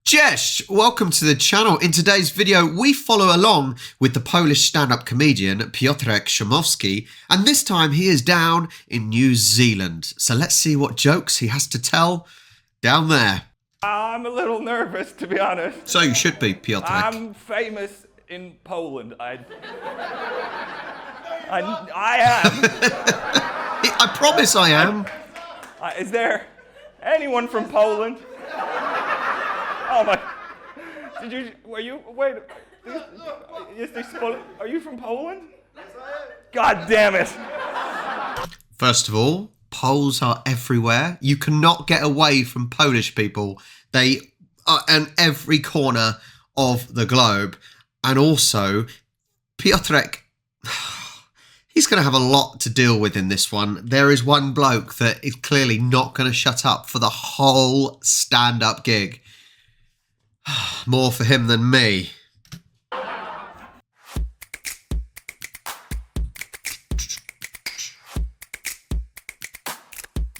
Cześć, welcome to the channel. In today's video, we follow along with the Polish stand-up comedian Piotrek Szumowski, and this time he is down in New Zealand. So let's see what jokes he has to tell down there. I'm a little nervous, to be honest. So you should be, Piotrek. I'm famous in Poland. I am. I promise I am. Is there anyone from Poland? Oh my! Are you from Poland? Yes, I am. God damn it! First of all, Poles are everywhere. You cannot get away from Polish people. They are in every corner of the globe. And also, Piotrek, he's going to have a lot to deal with in this one. There is one bloke that is clearly not going to shut up for the whole stand-up gig. More for him than me. I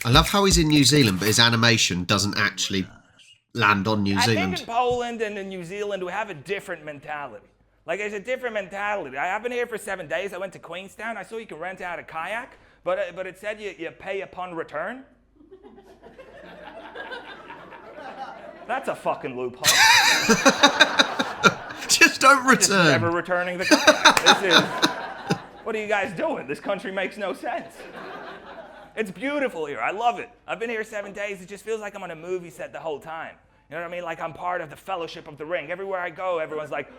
love how he's in New Zealand, but his animation doesn't actually land on New Zealand. I think in Poland and in New Zealand, we have a different mentality. Like, there's a different mentality. I've been here for 7 days. I went to Queenstown. I saw you can rent out a kayak, but it said you pay upon return. That's a fucking loophole. Just don't return. Just never returning the kayak. What are you guys doing? This country makes no sense. It's beautiful here. I love it. I've been here 7 days. It just feels like I'm on a movie set the whole time. You know what I mean? Like I'm part of the Fellowship of the Ring. Everywhere I go, everyone's like,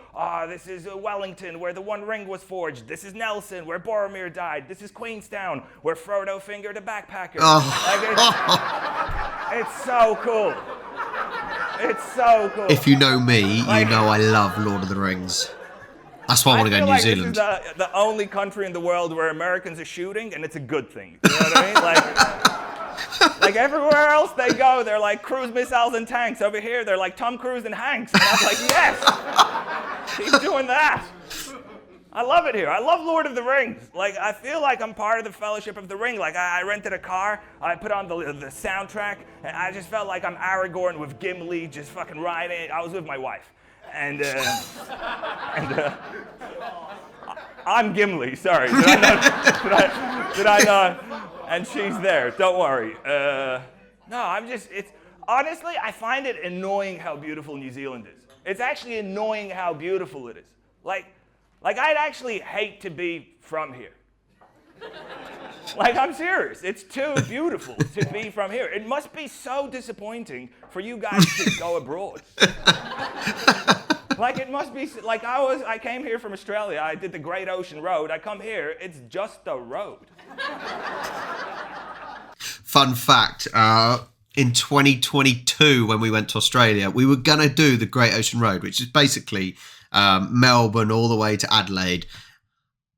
this is Wellington, where the One Ring was forged. This is Nelson, where Boromir died. This is Queenstown, where Frodo fingered a backpacker. Like it's so cool. It's so cool. If you know me, you know I love Lord of the Rings. That's why I want to go to New Zealand. This is the only country in the world where Americans are shooting, and it's a good thing. You know what I mean? Like everywhere else they go, they're like cruise missiles and tanks. Over here, they're like Tom Cruise and Hanks. And I'm like, yes, keep doing that. I love it here. I love Lord of the Rings. Like, I feel like I'm part of the Fellowship of the Ring. Like, I rented a car, I put on the soundtrack, and I just felt like I'm Aragorn with Gimli just fucking riding. I was with my wife. And I'm Gimli, sorry. Did I not? And she's there, don't worry. Honestly, I find it annoying how beautiful New Zealand is. It's actually annoying how beautiful it is. Like I'd actually hate to be from here. Like, I'm serious. It's too beautiful to be from here. It must be so disappointing for you guys to go abroad. Like, it must be, like, I came here from Australia. I did the Great Ocean Road. I come here, it's just a road. Fun fact, in 2022, when we went to Australia, we were going to do the Great Ocean Road, which is basically Melbourne all the way to Adelaide.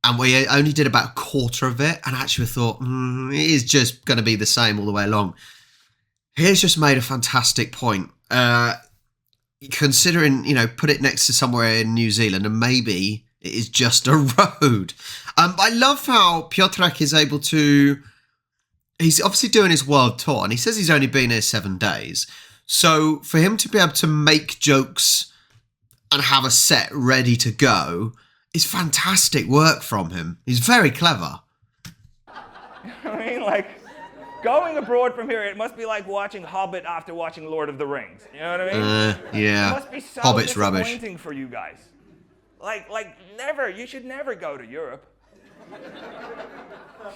And we only did about a quarter of it, and actually thought, it is just going to be the same all the way along. He's just made a fantastic point. Considering, put it next to somewhere in New Zealand, and maybe it is just a road. I love how Piotrek is able to... He's obviously doing his world tour, and he says he's only been here 7 days. So for him to be able to make jokes and have a set ready to go is fantastic work from him. He's very clever. I mean, like, going abroad from here, it must be like watching Hobbit after watching Lord of the Rings. You know what I mean? Yeah. It must be so Hobbit's disappointing rubbish for you guys. Like never. You should never go to Europe.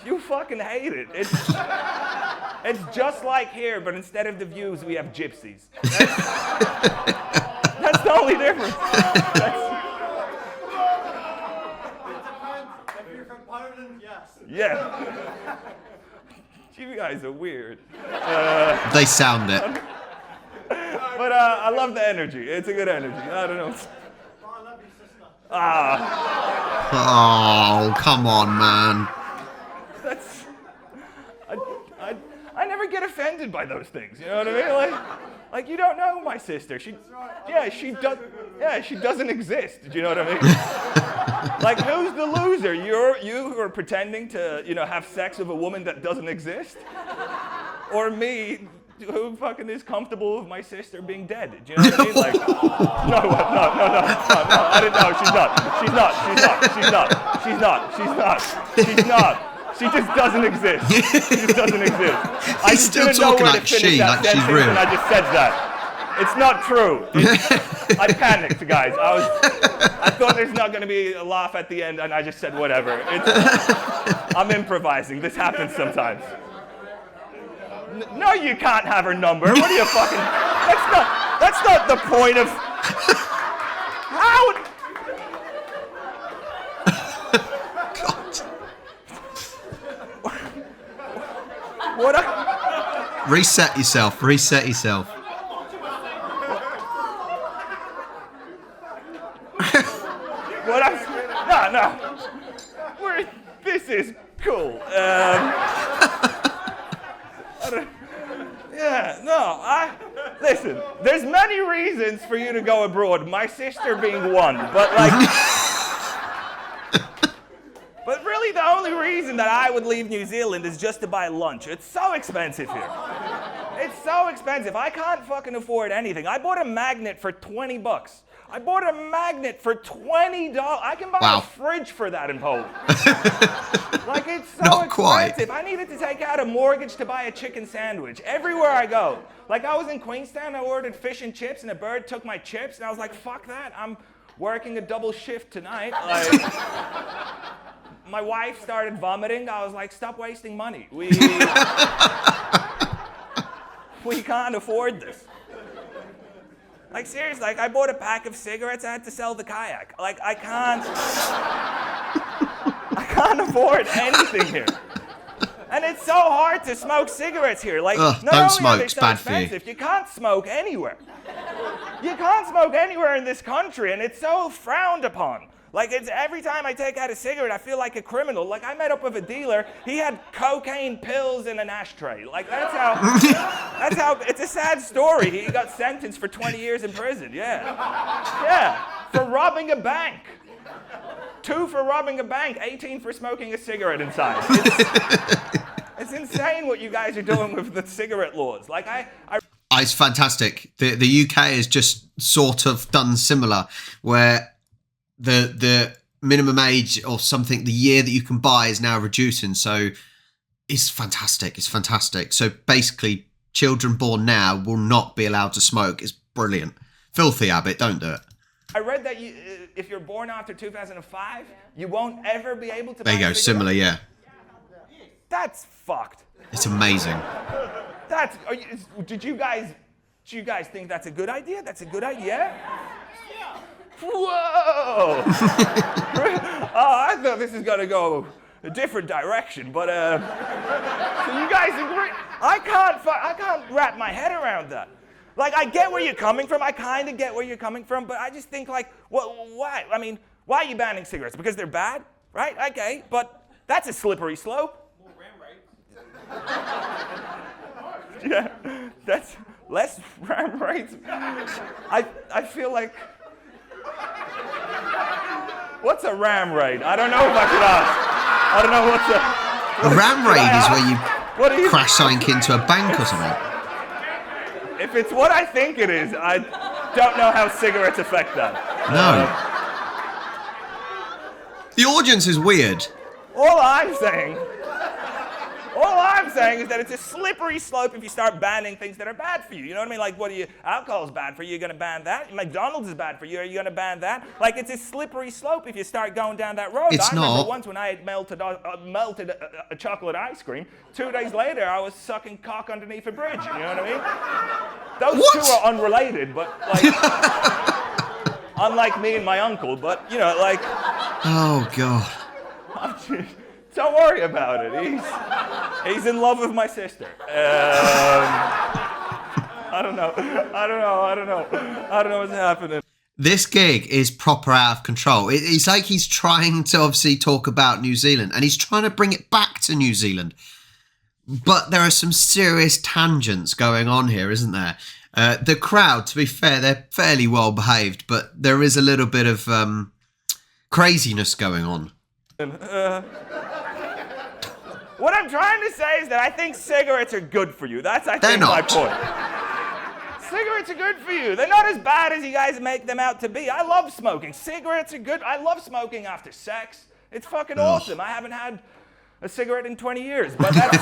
You fucking hate it. It's just like here, but instead of the views, we have gypsies. That's the only difference. If you're from Poland, yes. Yeah. You guys are weird. They sound it. But I love the energy. It's a good energy. I don't know. I love your sister. Oh, come on, man. I never get offended by those things. You know what I mean? Like you don't know my sister. She doesn't exist. Do you know what I mean? Like, who's the loser? You who are pretending to, have sex with a woman that doesn't exist? Or me who fucking is comfortable with my sister being dead? Do you know what I mean? Like, no, I didn't know. She's not. She just doesn't exist. I just still didn't know talking where like to finish she, that like she's sentence, real. and I just said that. It's not true. I panicked, guys. I thought there's not going to be a laugh at the end, and I just said whatever. I'm improvising. This happens sometimes. No, you can't have her number. What are you fucking? That's not the point of. How? What? Reset yourself. No. This is cool. Listen, there's many reasons for you to go abroad, my sister being one, but but really the only reason that I would leave New Zealand is just to buy lunch. It's so expensive here. It's so expensive. I can't fucking afford anything. I bought a magnet for $20. I bought a magnet for $20. I can buy a fridge for that in Poland. Like, it's so Not expensive. quite. I needed to take out a mortgage to buy a chicken sandwich everywhere I go. Like, I was in Queenstown, I ordered fish and chips, and a bird took my chips, and I was like, fuck that. I'm working a double shift tonight. Like, my wife started vomiting. I was like, stop wasting money. We can't afford this. Like, seriously, like, I bought a pack of cigarettes, I had to sell the kayak. Like, I can't afford anything here. And it's so hard to smoke cigarettes here. Like, not don't only smoke, are they it's so bad for you. expensive, you can't smoke anywhere. You can't smoke anywhere in this country, and it's so frowned upon. Like, it's every time I take out a cigarette, I feel like a criminal. Like, I met up with a dealer. He had cocaine pills in an ashtray. Like, that's how, it's a sad story. He got sentenced for 20 years in prison, yeah, for robbing a bank. 2 for robbing a bank, 18 for smoking a cigarette inside. It's insane what you guys are doing with the cigarette laws. Like, It's fantastic. The UK has just sort of done similar, where the minimum age or something, the year that you can buy is now reducing. So it's fantastic. So basically, children born now will not be allowed to smoke. It's brilliant. Filthy habit. Don't do it. I read that if you're born after 2005, you won't ever be able to buy There you go. cigarettes. Similar, yeah. That's fucked. It's amazing. Do you guys think that's a good idea? That's a good idea? Whoa! I thought this is gonna go a different direction, but so you guys agree? I can't wrap my head around that. Like, I get where you're coming from. I kind of get where you're coming from, but I just think, like, why? I mean, why are you banning cigarettes? Because they're bad, right? Okay, but that's a slippery slope. More ram rates. Yeah, that's less ram rates. I feel like. What's a ram raid? I don't know if I should ask. I don't know what's A ram raid is where you crash something into a bank or something. If it's what I think it is, I don't know how cigarettes affect that. No. The audience is weird. All I'm saying is that it's a slippery slope if you start banning things that are bad for you. You know what I mean? Like, alcohol's bad for you, you're gonna ban that. McDonald's is bad for you, are you gonna ban that? Like, it's a slippery slope if you start going down that road. It's I remember not. once when I had melted a chocolate ice cream, 2 days later I was sucking cock underneath a bridge, you know what I mean? Those What? two are unrelated, but like, unlike me and my uncle, but you know, like. Oh, God. Don't worry about it. He's in love with my sister. I don't know what's happening. This gig is proper out of control. It's like he's trying to obviously talk about New Zealand, and he's trying to bring it back to New Zealand. But there are some serious tangents going on here, isn't there? The crowd, to be fair, they're fairly well behaved, but there is a little bit of What I'm trying to say is that I think cigarettes are good for you. That's, I They're think, my not. point. Cigarettes are good for you. They're not as bad as you guys make them out to be. I love smoking. Cigarettes are good. I love smoking after sex. It's fucking awesome. I haven't had a cigarette in 20 years, but that's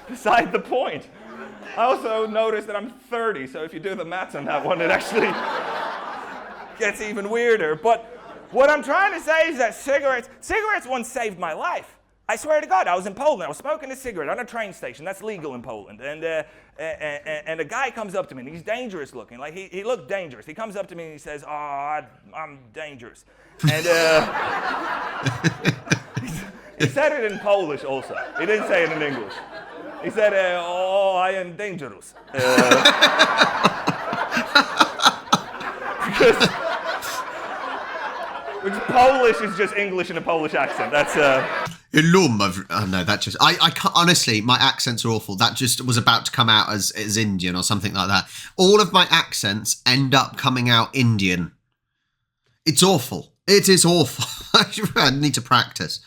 beside the point. I also noticed that I'm 30, so if you do the maths on that one, it actually gets even weirder. But what I'm trying to say is that cigarettes once saved my life. I swear to God, I was in Poland. I was smoking a cigarette on a train station. That's legal in Poland. And a guy comes up to me, and he's dangerous looking. Like, he looked dangerous. He comes up to me, and he says, I'm dangerous. And he said it in Polish also. He didn't say it in English. He said, I am dangerous. Which Polish is just English in a Polish accent. That's Hello, oh no, that just I can't, honestly, my accents are awful. That just was about to come out as Indian or something like that. All of my accents end up coming out Indian. It's awful. It is awful. I need to practice.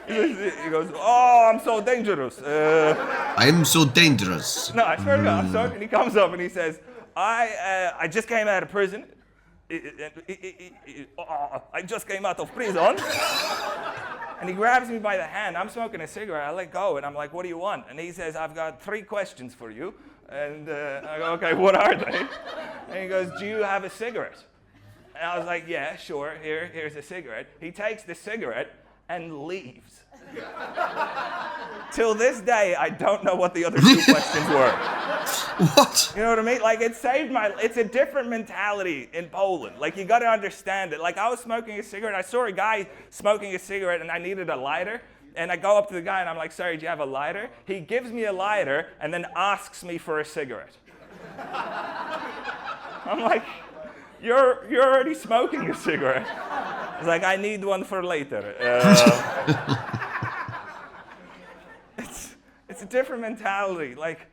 He goes, I'm so dangerous. I am so dangerous. No, I swear to God, I'm sorry. And he comes up and he says, I just came out of prison. I just came out of prison. And he grabs me by the hand. I'm smoking a cigarette. I let go, and I'm like, what do you want? And he says, I've got 3 questions for you. And I go, okay, what are they? And he goes, do you have a cigarette? And I was like, yeah, sure. Here's a cigarette. He takes the cigarette and leaves. Till this day, I don't know what the other 2 questions were. What? You know what I mean? Like, it's a different mentality in Poland. Like, you got to understand it. Like, I was smoking a cigarette. I saw a guy smoking a cigarette, and I needed a lighter. And I go up to the guy, and I'm like, sorry, do you have a lighter? He gives me a lighter, and then asks me for a cigarette. I'm like, you're already smoking a cigarette. He's like, I need one for later. It's a different mentality. Like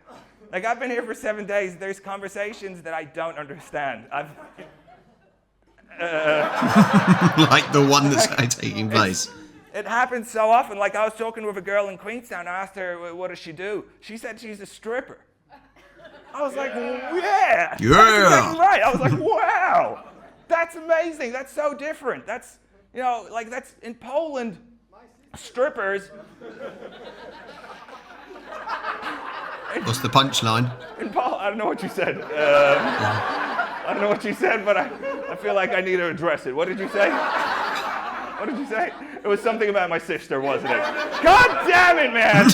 I've been here for 7 days. There's conversations that I don't understand. Like the one that's taking place. It happens so often. Like, I was talking with a girl in Queenstown. I asked her, what does she do? She said she's a stripper. I was like, yeah. That's exactly right. I was like, wow. That's amazing. That's so different. That's, like, that's in Poland, strippers. What's the punchline? In Poland, I don't know what you said. I don't know what you said, but I feel like I need to address it. What did you say? What did you say? It was something about my sister, wasn't it? God damn it, man!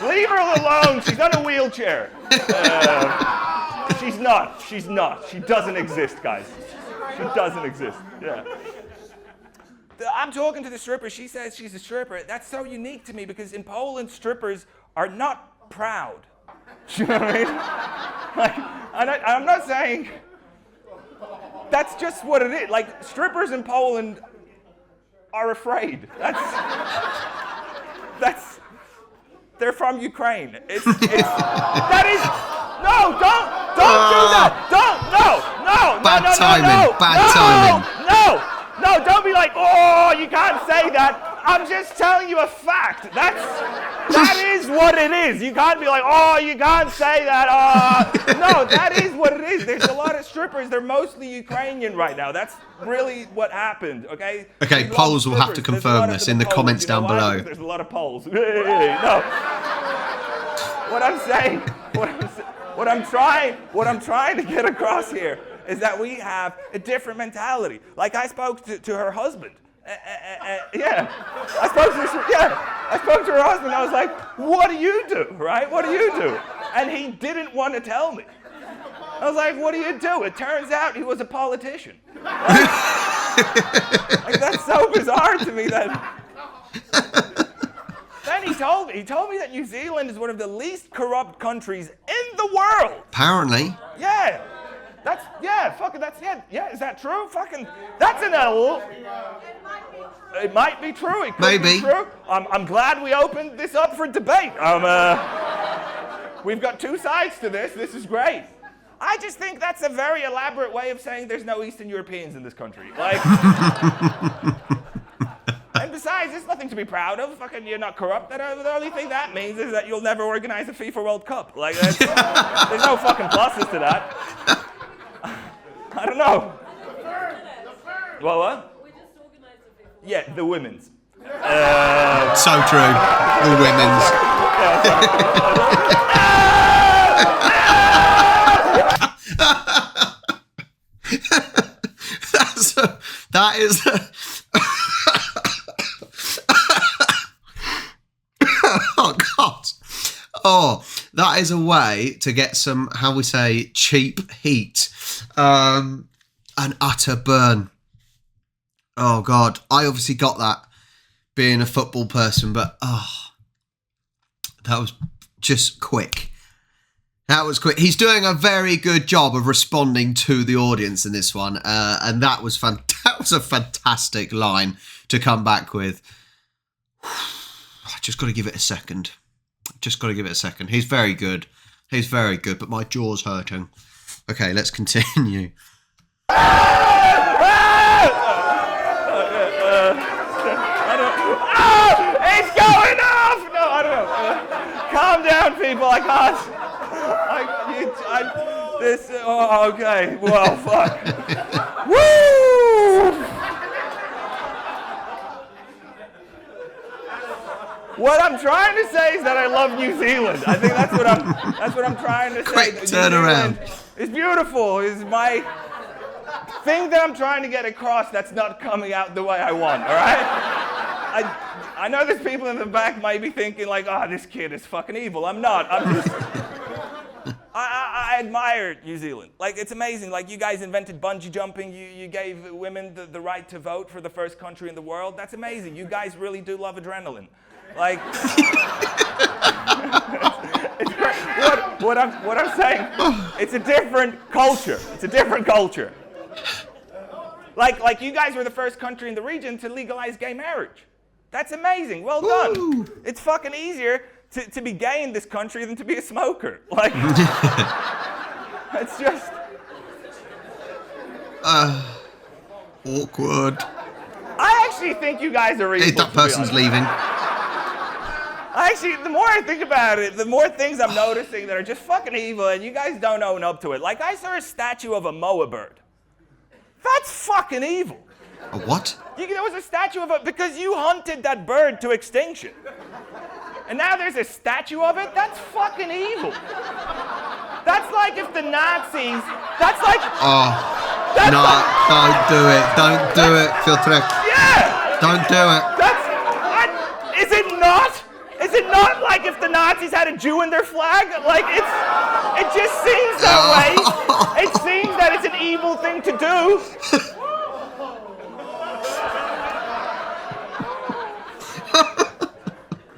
Leave her alone. She's on a wheelchair. She's not. She's not. She doesn't exist, guys. She doesn't exist. Yeah. I'm talking to the stripper. She says she's a stripper. That's so unique to me because in Poland, strippers are not proud. You know what I mean? Like, I'm not saying that's just what it is. Like, strippers in Poland are afraid. That's they're from Ukraine. That is, no, don't do that. Bad timing. No, don't be like, oh, you can't say that. I'm just telling you a fact. That is what it is. You can't be like, oh, you can't say that. No, that is what it is. There's a lot of strippers. They're mostly Ukrainian right now. That's really what happened, okay? Okay, Poles will have to confirm this in the comments down below. There's a lot of Poles. No. What I'm saying, what I'm trying to get across here is that we have a different mentality. Like, I spoke to her husband. Yeah, I spoke to her husband. I was like, "What do you do, right? What do you do?" And he didn't want to tell me. I was like, "What do you do?" It turns out he was a politician. Like, that's so bizarre to me that. Then he told me that New Zealand is one of the least corrupt countries in the world. Apparently. Yeah. Is that true? That's it might be true. It could be true. I'm glad we opened this up for debate. We've got 2 sides to this. This is great. I just think that's a very elaborate way of saying there's no Eastern Europeans in this country. Like, and besides, guys, there's nothing to be proud of. Fucking, you're not corrupt. The only thing that means is that you'll never organize a FIFA World Cup. Like, there's no fucking pluses to that. I don't know. What? We just organized a FIFA. Yeah, the women's. So true. The women's. That is. Oh God. Oh, that is a way to get some, how we say, cheap heat. An utter burn. Oh God. I obviously got that being a football person, but that was just quick. That was quick. He's doing a very good job of responding to the audience in this one, and that was that was a fantastic line to come back with. I just got to give it a second. He's very good. But my jaw's hurting. Okay, let's continue. It's going off! No, I don't know. Calm down, people. I can't. Okay. Well, fuck. Woo! What I'm trying to say is that I love New Zealand. I think that's what I'm trying to say. Quick turn around. It's beautiful. It's my thing that I'm trying to get across that's not coming out the way I want, all right? I know there's people in the back might be thinking like, oh, this kid is fucking evil. I'm not. I'm just... I admire New Zealand. Like, it's amazing. Like, you guys invented bungee jumping. You gave women the right to vote for the first country in the world. That's amazing. You guys really do love adrenaline. Like, it's great. What I'm saying, it's a different culture. Like you guys were the first country in the region to legalize gay marriage. That's amazing. Well done. Woo. It's fucking easier to be gay in this country than to be a smoker. Like, it's just... Awkward. I actually think you guys are evil. Hey, that person's leaving. Actually, the more I think about it, the more things I'm noticing that are just fucking evil, and you guys don't own up to it. Like, I saw a statue of a moa bird. That's fucking evil. A what? There was a statue of it because you hunted that bird to extinction. And now there's a statue of it? That's fucking evil. That's like if the Nazis... That's like... Oh, no, don't do it. Don't do it, Piotrek. Yeah! Don't do it. Is it not? Is it not like if the Nazis had a Jew in their flag? Like, it just seems that way. It seems that it's an evil thing to do.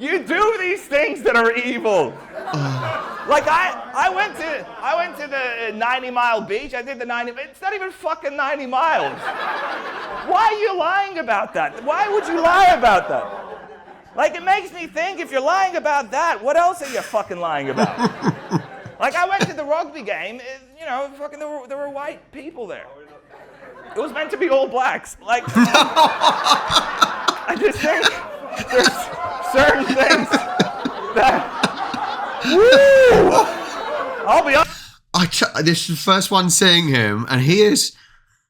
You do these things that are evil. Like, I went to the 90-mile beach. I did the 90. It's not even fucking 90 miles. Why are you lying about that? Why would you lie about that? Like, it makes me think, if you're lying about that, what else are you fucking lying about? Like, I went to the rugby game, fucking there were white people there. It was meant to be all blacks. Like, I just think there's certain things that... Woo! I'll be honest. This is the first one seeing him, and he is...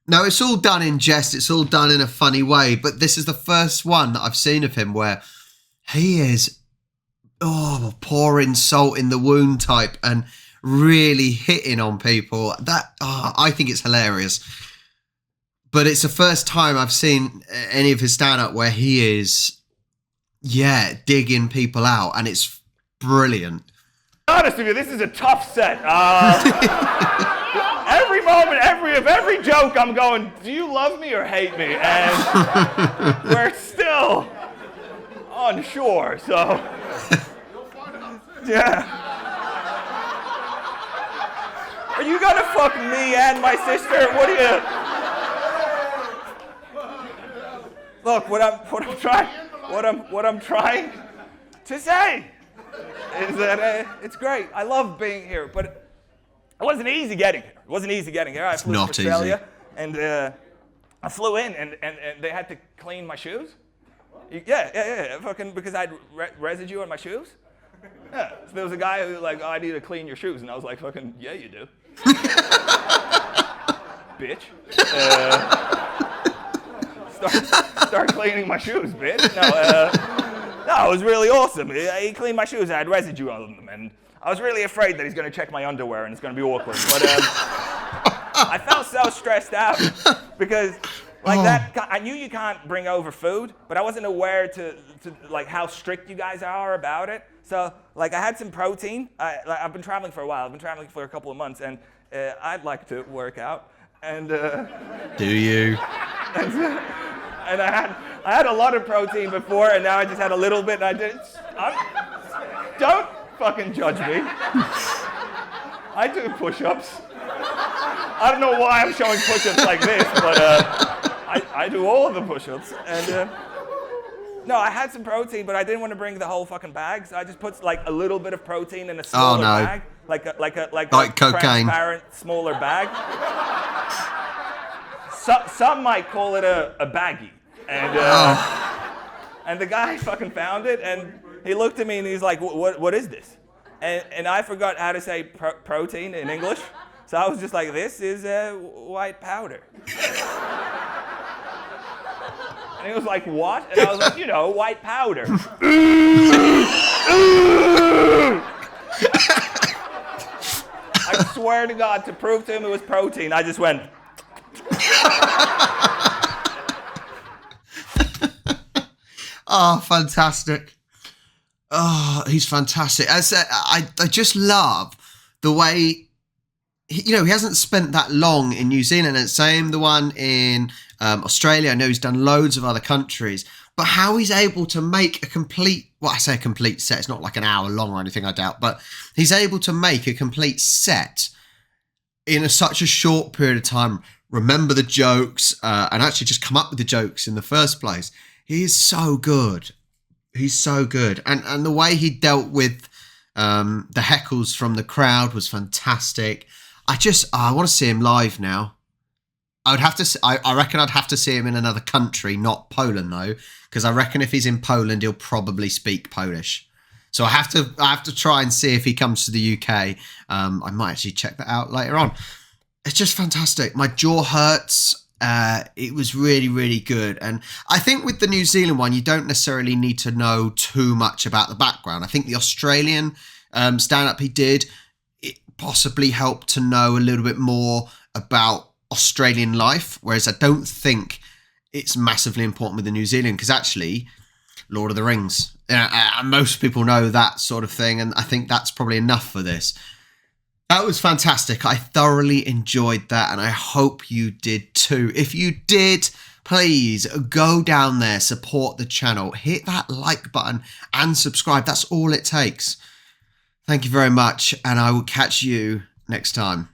No, it's all done in jest, it's all done in a funny way, but this is the first one that I've seen of him where he is, pouring salt in the wound type and really hitting on people. I think it's hilarious. But it's the first time I've seen any of his stand-up where he is, digging people out, and it's brilliant. Honest with you, this is a tough set. Every moment, every joke, I'm going, do you love me or hate me? And we're still unsure, so yeah. Are you gonna fuck me and my sister? What are you? Look, what I'm trying to say is that it's great. I love being here, but it wasn't easy getting here. I flew to Australia, and I flew in, and they had to clean my shoes. Yeah. Fucking because I had residue on my shoes. Yeah. So there was a guy who like, oh, I need to clean your shoes, and I was like, fucking, yeah, you do. Bitch. Start cleaning my shoes, bitch. No, it was really awesome. He cleaned my shoes. I had residue on them, and I was really afraid that he's going to check my underwear, and it's going to be awkward. But I felt so stressed out because, like that, I knew you can't bring over food, but I wasn't aware to like how strict you guys are about it. So, like, I had some protein. I've been traveling for a while. I've been traveling for a couple of months, and I'd like to work out. And do you? And I had a lot of protein before, and now I just had a little bit. And don't fucking judge me. I do push-ups. I don't know why I'm showing push-ups like this, but I do all of the push-ups. And no, I had some protein, but I didn't want to bring the whole fucking bag, so I just put like a little bit of protein in a smaller bag, like cocaine, transparent smaller bag. Some might call it a baggie, and the guy fucking found it, and he looked at me and he's like, "What is this?" And I forgot how to say protein in English, so I was just like, "This is white powder." And he was like, "What?" And I was like, "You know, white powder." I swear to God, to prove to him it was protein, I just went. Oh, fantastic. Oh, he's fantastic. I just love the way, he hasn't spent that long in New Zealand. And same the one in Australia. I know he's done loads of other countries. But how he's able to make a complete, well, I say a complete set. It's not like an hour long or anything, I doubt. But he's able to make a complete set in such a short period of time. Remember the jokes and actually just come up with the jokes in the first place. He is so good. He's so good. And the way he dealt with the heckles from the crowd was fantastic. I want to see him live now. I reckon I'd have to see him in another country, not Poland though, because I reckon if he's in Poland, he'll probably speak Polish. So I have to try and see if he comes to the UK. I might actually check that out later on. It's just fantastic. My jaw hurts. It was really, really good. And I think with the New Zealand one, you don't necessarily need to know too much about the background. I think the Australian stand-up he did, it possibly helped to know a little bit more about Australian life, whereas I don't think it's massively important with the New Zealand, because actually Lord of the Rings, most people know that sort of thing, and I think that's probably enough for this. That was fantastic. I thoroughly enjoyed that, and I hope you did too. If you did, please go down there, support the channel, hit that like button and subscribe. That's all it takes. Thank you very much, and I will catch you next time.